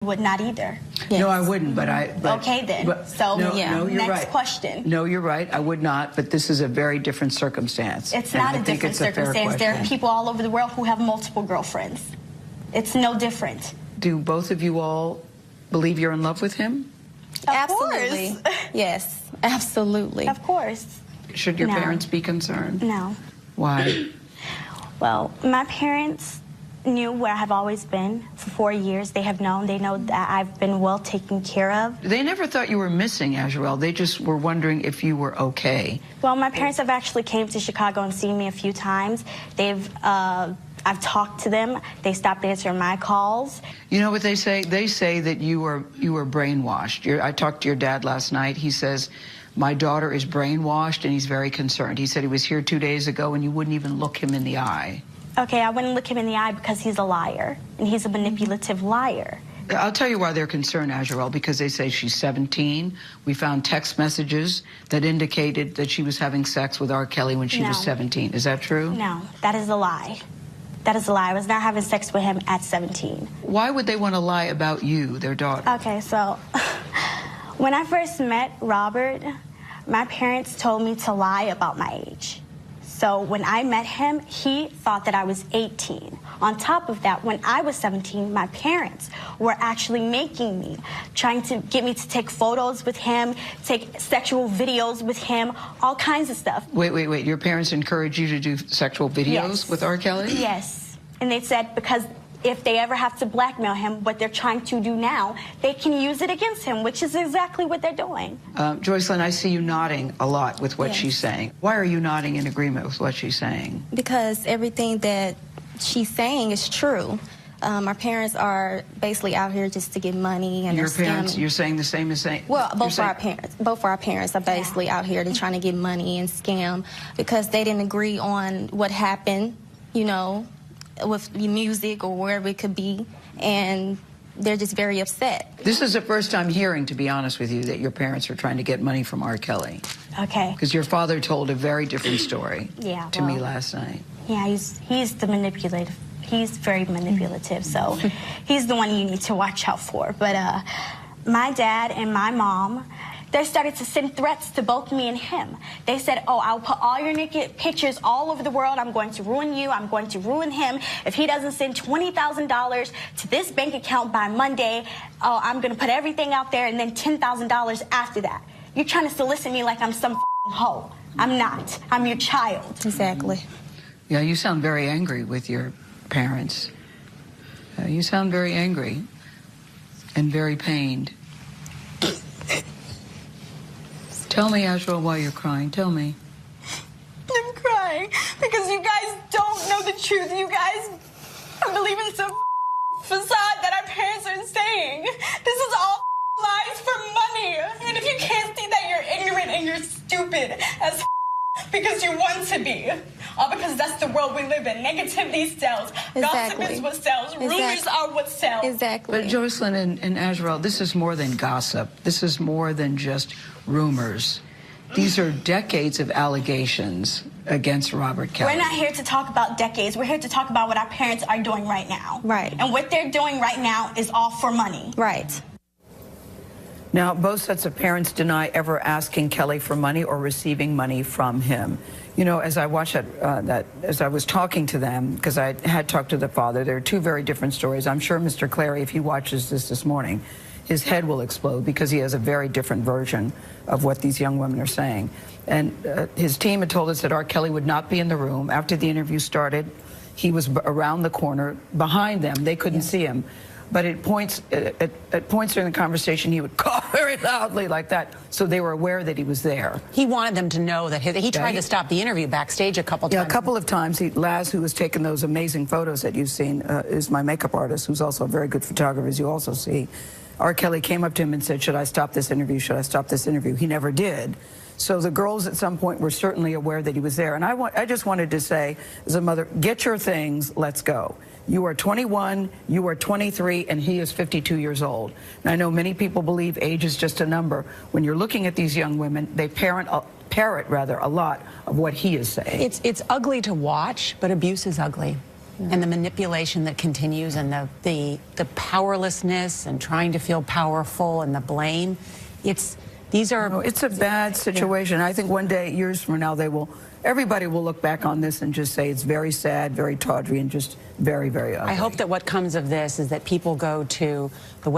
would not either. Yes. No, I wouldn't, but okay, then. No, you're next right. question. No, you're right. I would not, but this is a very different circumstance. It's not a different circumstance. There are people all over the world who have multiple girlfriends. It's no different. Do both of you all believe you're in love with him? Absolutely. Yes, absolutely. Of course. Should your parents be concerned? No. Why? Well, my parents knew where I have always been for 4 years. They have known. They know that I've been well taken care of. They never thought you were missing, Azrael. They just were wondering if you were okay. Well, my parents have actually came to Chicago and seen me a few times. I've talked to them. They stopped answering my calls. You know what they say? They say that you were brainwashed. I talked to your dad last night. He says, my daughter is brainwashed, and he's very concerned. He said he was here 2 days ago, and you wouldn't even look him in the eye. Okay, I wouldn't look him in the eye because he's a liar, and he's a manipulative liar. I'll tell you why they're concerned, Azrael, because they say she's 17. We found text messages that indicated that she was having sex with R. Kelly when she was 17. Is that true? No, that is a lie. That is a lie. I was not having sex with him at 17. Why would they want to lie about you, their daughter? Okay, so when I first met Robert, my parents told me to lie about my age. So when I met him, he thought that I was 18. On top of that, when I was 17, my parents were actually making me, trying to get me to take photos with him, take sexual videos with him, all kinds of stuff. Wait. Your parents encouraged you to do sexual videos with R. Kelly? Yes. And they said because if they ever have to blackmail him, what they're trying to do now, they can use it against him, which is exactly what they're doing. Joycelyn, I see you nodding a lot with what she's saying. Why are you nodding in agreement with what she's saying? Because everything that she's saying is true. Our parents are basically out here just to get money, and your parents, you're saying the same as saying? Well, both of our parents are basically out here to trying to get money and scam because they didn't agree on what happened, you know, with music or wherever it could be, and they're just very upset. This is the first time hearing, to be honest with you, that your parents are trying to get money from R. Kelly. Okay. Because your father told a very different story to me last night. Yeah, he's the manipulative. He's very manipulative, so he's the one you need to watch out for. But my dad and my mom, they started to send threats to both me and him. They said, oh, I'll put all your naked pictures all over the world. I'm going to ruin you. I'm going to ruin him. If he doesn't send $20,000 to this bank account by Monday, oh, I'm going to put everything out there and then $10,000 after that. You're trying to solicit me like I'm some hoe. I'm not. I'm your child. Exactly. Yeah, you sound very angry with your parents. You sound very angry and very pained. Tell me, Azrael, why you're crying. Tell me. I'm crying because you guys don't know the truth. You guys are believing some facade that our parents are saying. This is all lies for money. And if you can't see that, you're ignorant and you're stupid as because you want to be. All because that's the world we live in. Negativity sells. Gossip is what sells. Rumors are what sells. Exactly. But Joycelyn and Azrael, this is more than gossip. This is more than just rumors. These are decades of allegations against Robert Kelly. We're not here to talk about decades. We're here to talk about what our parents are doing right now. Right. And what they're doing right now is all for money. Right. Now, both sets of parents deny ever asking Kelly for money or receiving money from him. You know, as I watched as I was talking to them, because I had talked to the father, there are two very different stories. I'm sure Mr. Clary, if he watches this morning, his head will explode because he has a very different version of what these young women are saying. And his team had told us that R. Kelly would not be in the room. After the interview started, he was around the corner behind them. They couldn't see him. But at points during the conversation, he would cough very loudly like that, so they were aware that he was there. He wanted them to know that he tried to stop the interview backstage a couple times. Yeah, a couple of times. Laz, who has taken those amazing photos that you've seen, is my makeup artist, who's also a very good photographer, as you also see. R. Kelly came up to him and said, should I stop this interview? Should I stop this interview? He never did. So the girls at some point were certainly aware that he was there. And I just wanted to say, as a mother, get your things, let's go. You are 21, you are 23, and he is 52 years old. And I know many people believe age is just a number. When you're looking at these young women, they parrot a lot of what he is saying. It's ugly to watch, but abuse is ugly. and the manipulation that continues, and the powerlessness and trying to feel powerful and the blame. It's a bad situation. I think one day, years from now, everybody will look back on this and just say it's very sad, very tawdry, and just very, very ugly. I hope that what comes of this is that people go to the web